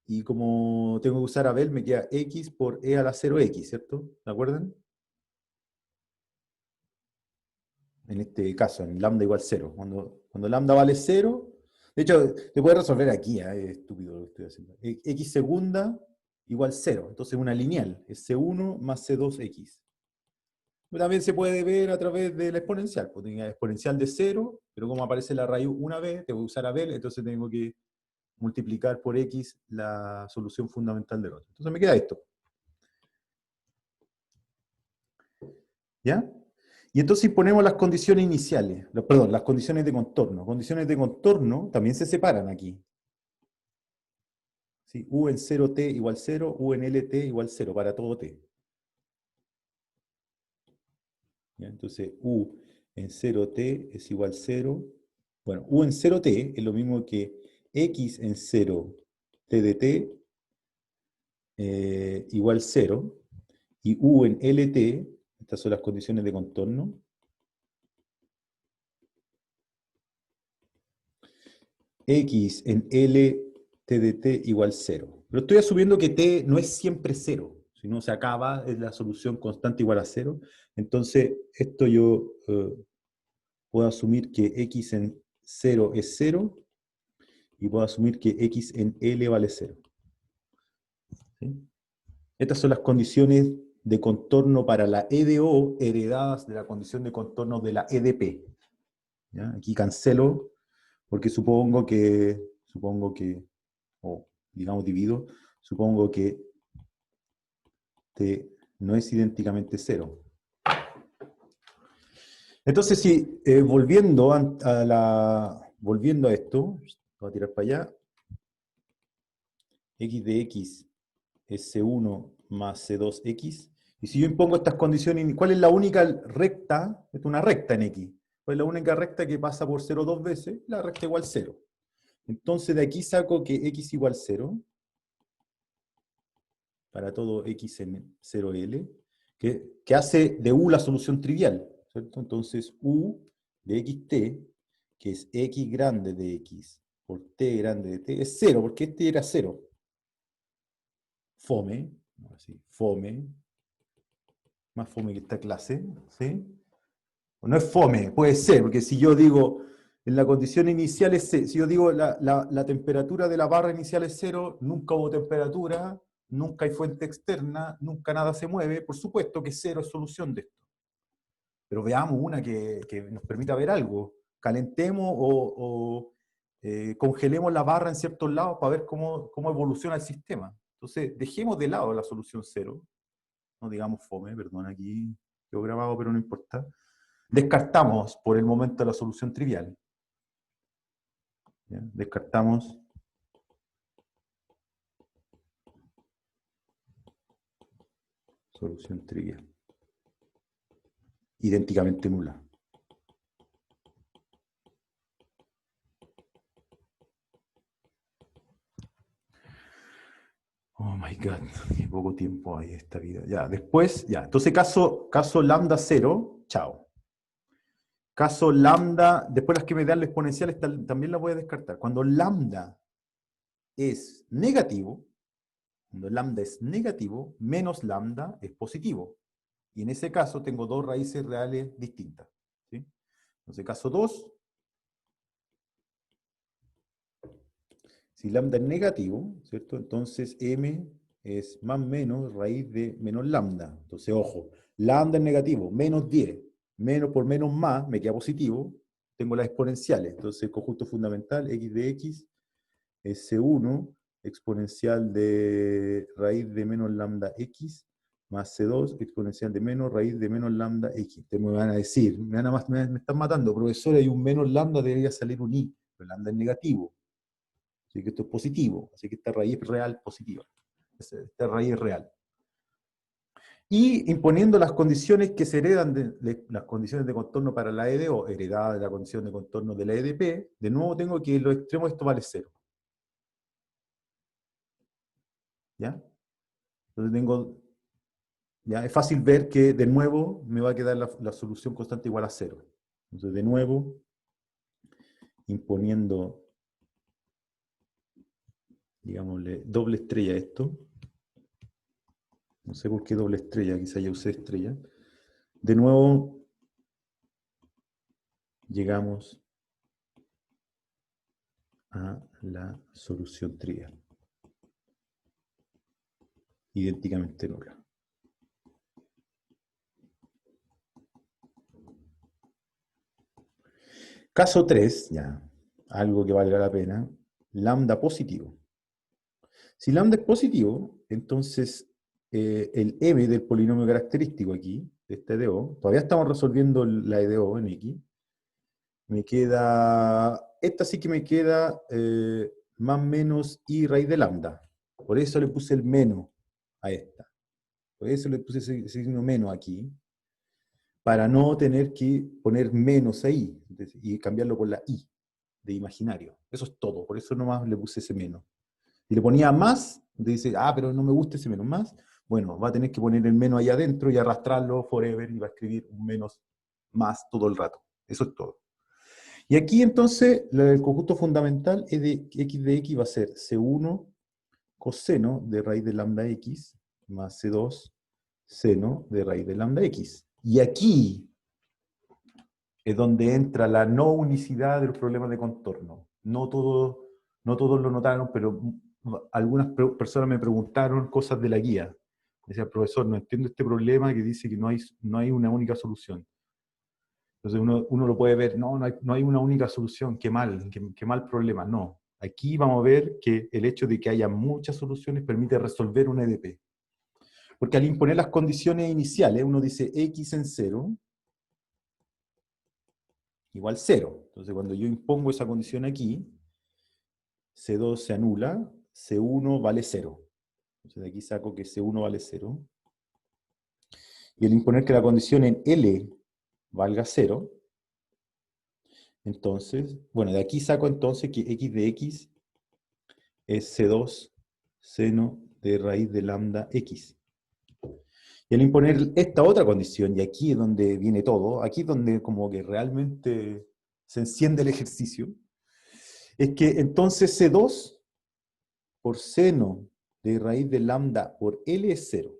y como tengo que usar Abel, me queda x por e a la 0x, ¿cierto? ¿De acuerdo? En este caso, en lambda igual 0. Cuando lambda vale 0, de hecho, te puedes resolver aquí, es estúpido lo que estoy haciendo. X segunda igual 0, entonces una lineal, es C1 más C2x. También se puede ver a través de la exponencial. Pues tengo exponencial de 0, pero como aparece la raíz una vez, tengo que usar Abel, entonces tengo que multiplicar por x la solución fundamental del otro. Entonces me queda esto. ¿Ya? Y entonces ponemos las condiciones iniciales, perdón, las condiciones de contorno. Condiciones de contorno también se separan aquí. ¿Sí? U en 0t igual 0, U en lt igual 0 para todo t. ¿Ya? Entonces U en 0t es igual 0. Bueno, U en 0t es lo mismo que x en 0 t de t igual 0. Y U en lt, estas son las condiciones de contorno, x en L t de t igual 0. Pero estoy asumiendo que t no es siempre 0. Si no se acaba, es la solución constante igual a 0. Entonces, esto yo puedo asumir que x en 0 es 0 y puedo asumir que x en L vale 0. ¿Sí? Estas son las condiciones de contorno para la EDO heredadas de la condición de contorno de la EDP. ¿Ya? Aquí cancelo porque supongo que, o digamos divido, supongo que t no es idénticamente 0. Entonces, si volviendo a esto, voy a tirar para allá, x de x es C1 más C2x, y si yo impongo estas condiciones, ¿cuál es la única recta? Es una recta en x. ¿Cuál es la única recta que pasa por 0 dos veces? La recta igual 0. Entonces de aquí saco que x igual 0, para todo x en 0L, que hace de U la solución trivial, ¿cierto? Entonces U de xt, que es x grande de x por t grande de t, es 0, porque este era 0. Fome, así, fome, más fome que esta clase, ¿sí? O no es fome, puede ser, porque si yo digo, en la condición inicial es 0, si yo digo la temperatura de la barra inicial es 0, nunca hubo temperatura, nunca hay fuente externa, nunca nada se mueve, por supuesto que 0 es solución de esto. Pero veamos una que nos permita ver algo. Calentemos o congelemos la barra en ciertos lados para ver cómo evoluciona el sistema. Entonces, dejemos de lado la solución 0, no digamos fome, perdón, aquí quedó grabado, pero no importa. Descartamos por el momento la solución trivial. ¿Ya? Descartamos solución trivial. Idénticamente nula. Oh my God, qué poco tiempo hay en esta vida. Ya, después, ya. Entonces, caso lambda 0, chao. Caso lambda, después las que me dan las exponenciales también las voy a descartar. Cuando lambda es negativo, menos lambda es positivo. Y en ese caso tengo dos raíces reales distintas. ¿Sí? Entonces, caso 2, si lambda es negativo, ¿cierto? Entonces m es más menos raíz de menos lambda. Entonces, ojo, lambda es negativo, menos 10, menos por menos más, me queda positivo, tengo las exponenciales. Entonces, conjunto fundamental, x de x es C1 exponencial de raíz de menos lambda x más C2 exponencial de menos raíz de menos lambda x. Ustedes me van a decir, me están matando, profesor, hay un menos lambda, debería salir un i, pero lambda es negativo. Así que esto es positivo, así que esta raíz es real positiva. Esta raíz es real. Y imponiendo las condiciones que se heredan de las condiciones de contorno para la EDO, heredada de la condición de contorno de la EDP, de nuevo tengo que en los extremos esto vale 0. ¿Ya? Entonces tengo, ya es fácil ver que de nuevo me va a quedar la solución constante igual a 0. Entonces de nuevo, imponiendo, digámosle, doble estrella a esto. No sé por qué doble estrella, quizá ya usé estrella. De nuevo, llegamos a la solución trivial. Idénticamente nula. Caso 3, ya, algo que valga la pena, lambda positivo. Si lambda es positivo, entonces el m del polinomio característico aquí, de este EDO, todavía estamos resolviendo la EDO en X, me queda, esta sí que me queda más menos i raíz de lambda. Por eso le puse el menos a esta. Por eso le puse ese signo menos aquí, para no tener que poner menos ahí y cambiarlo por la i de imaginario. Eso es todo, por eso nomás le puse ese menos. Y le ponía más, dice, pero no me gusta ese menos más. Bueno, va a tener que poner el menos ahí adentro y arrastrarlo forever y va a escribir un menos más todo el rato. Eso es todo. Y aquí entonces el conjunto fundamental es de x va a ser C1 coseno de raíz de lambda x más C2 seno de raíz de lambda x. Y aquí es donde entra la no unicidad de los problemas de contorno. No todos lo notaron, pero algunas personas me preguntaron cosas de la guía. Decía, profesor, no entiendo este problema que dice que no hay una única solución. Entonces uno lo puede ver, no hay una única solución, qué mal problema. No, aquí vamos a ver que el hecho de que haya muchas soluciones permite resolver un EDP. Porque al imponer las condiciones iniciales, uno dice x en 0 igual 0. Entonces cuando yo impongo esa condición aquí, C2 se anula, C1 vale 0. Entonces de aquí saco que C1 vale 0. Y al imponer que la condición en L valga 0, entonces, bueno, de aquí saco entonces que x de x es C2 seno de raíz de lambda x. Y al imponer esta otra condición, y aquí es donde viene todo, aquí es donde como que realmente se enciende el ejercicio, es que entonces C2 por seno de raíz de lambda por L es 0.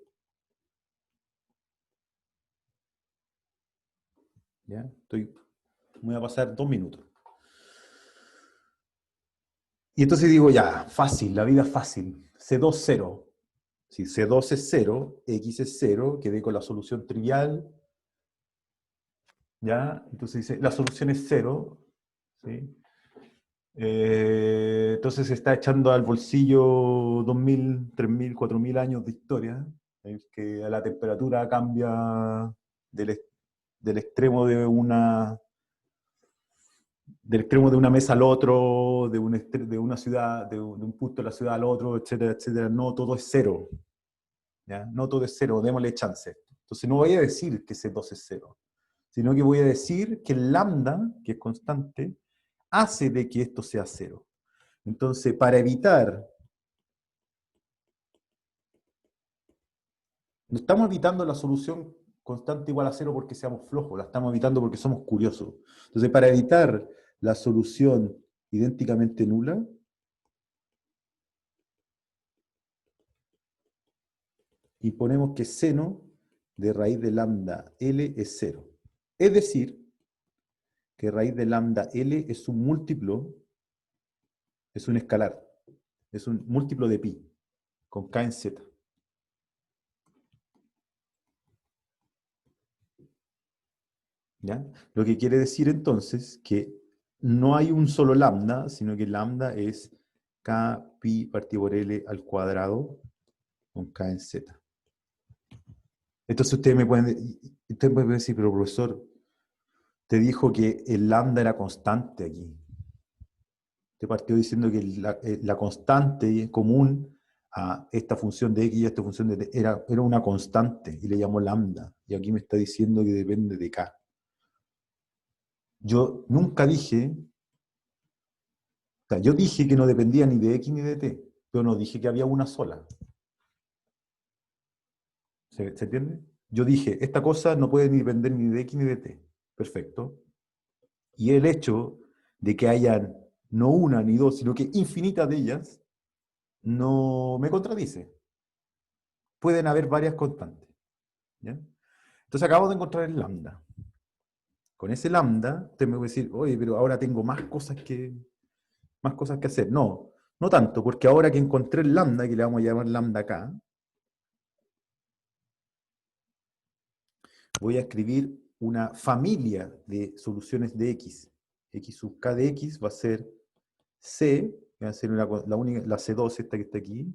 ¿Ya? Voy a pasar 2 minutos. Y entonces digo, ya, fácil, la vida es fácil. C2, 0. Si C2 es 0, X es 0, quedé con la solución trivial. ¿Ya? Entonces dice, la solución es 0. ¿Sí? Entonces se está echando al bolsillo 2.000, 3.000, 4.000 años de historia. Es que la temperatura cambia del, del extremo de una mesa al otro, de una ciudad, de un punto de la ciudad al otro, etcétera, etcétera. No todo es 0. ¿Ya? No todo es 0, démosle chance. Entonces no voy a decir que C2 es 0, sino que voy a decir que el lambda, que es constante, hace de que esto sea 0. Entonces, para evitar, no estamos evitando la solución constante igual a 0 porque seamos flojos, la estamos evitando porque somos curiosos. Entonces, para evitar la solución idénticamente nula, y ponemos que seno de raíz de lambda L es 0. Es decir, que raíz de lambda L es un múltiplo, es un escalar, es un múltiplo de pi, con k en z. ¿Ya? Lo que quiere decir entonces que no hay un solo lambda, sino que lambda es k pi partido por L al cuadrado con k en z. Entonces ustedes pueden decir, pero profesor, te dijo que el lambda era constante aquí. Te partió diciendo que la constante común a esta función de x y a esta función de t era una constante y le llamó lambda. Y aquí me está diciendo que depende de k. Yo nunca dije, o sea, yo dije que no dependía ni de x ni de t, pero no dije que había una sola. ¿Se entiende? Yo dije, esta cosa no puede ni depender ni de x ni de t. Perfecto. Y el hecho de que hayan no una ni dos, sino que infinitas de ellas, no me contradice. Pueden haber varias constantes. ¿Ya? Entonces acabo de encontrar el lambda. Con ese lambda, usted me va a decir, oye, pero ahora tengo más cosas que hacer. No, no tanto, porque ahora que encontré el lambda, que le vamos a llamar lambda acá, voy a escribir una familia de soluciones de x X sub k de x va a ser C, que va a ser la única, la C2, esta que está aquí,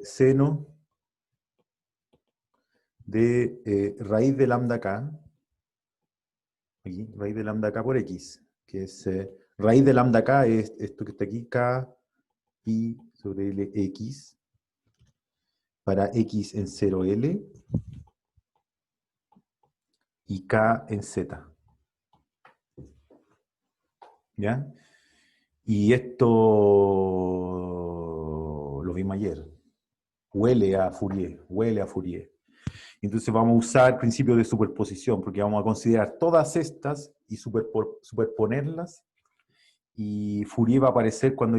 seno de raíz de lambda k, aquí, raíz de lambda k por x, que es raíz de lambda k es esto que está aquí, k pi sobre L x, para x en 0L y k en z. ¿Ya? Y esto lo vimos ayer. Huele a Fourier, huele a Fourier. Entonces vamos a usar el principio de superposición, porque vamos a considerar todas estas y superponerlas, y Fourier va a aparecer cuando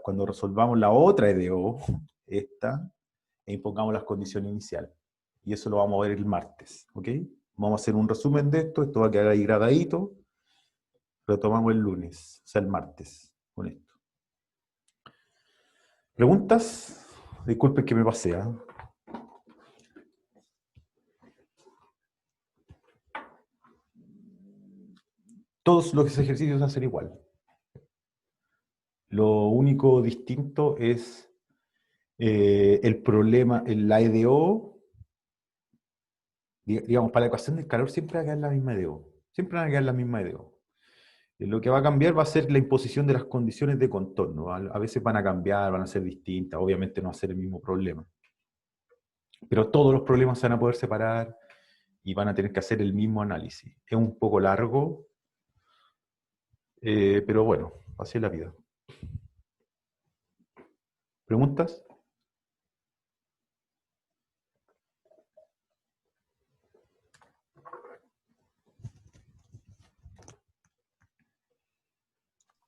cuando resolvamos la otra EDO, esta, e impongamos las condiciones iniciales. Y eso lo vamos a ver el martes, ¿ok? Vamos a hacer un resumen de esto va a quedar ahí gradadito, retomamos el lunes, o sea el martes, con esto. ¿Preguntas? Disculpen que me pasé, ¿eh? Todos los ejercicios van a ser igual. Lo único distinto es el problema, la EDO, digamos, para la ecuación del calor siempre va a quedar la misma EDO. Siempre van a quedar la misma EDO. Lo que va a cambiar va a ser la imposición de las condiciones de contorno. A veces van a cambiar, van a ser distintas, obviamente no va a ser el mismo problema. Pero todos los problemas se van a poder separar y van a tener que hacer el mismo análisis. Es un poco largo, pero bueno, así es la vida. ¿Preguntas?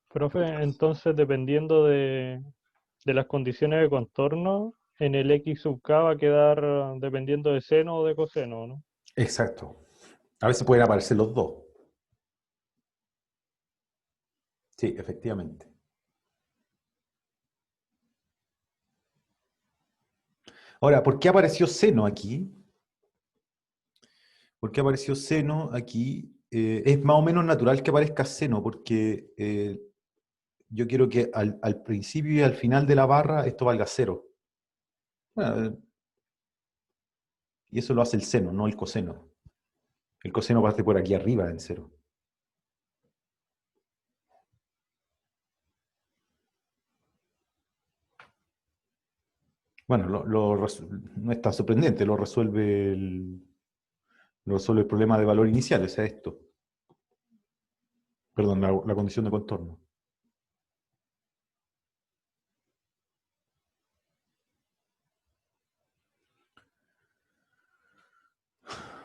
Profe, entonces dependiendo de las condiciones de contorno, en el X sub k va a quedar dependiendo de seno o de coseno, ¿no?
Exacto. A veces pueden aparecer los dos. Sí, efectivamente. Ahora, ¿por qué apareció seno aquí? ¿Por qué apareció seno aquí? Es más o menos natural que aparezca seno, porque yo quiero que al principio y al final de la barra esto valga 0. Bueno, y eso lo hace el seno, no el coseno. El coseno parte por aquí arriba en 0. Bueno, no es tan sorprendente, lo resuelve el problema de valor inicial, o sea, esto. Perdón, la condición de contorno.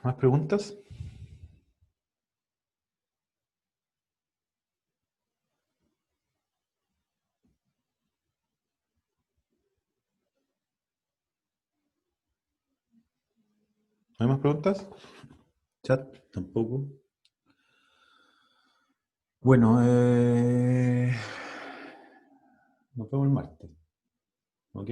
¿Más preguntas? ¿No hay más preguntas? Chat, tampoco. Bueno, nos vemos el martes. ¿Ok?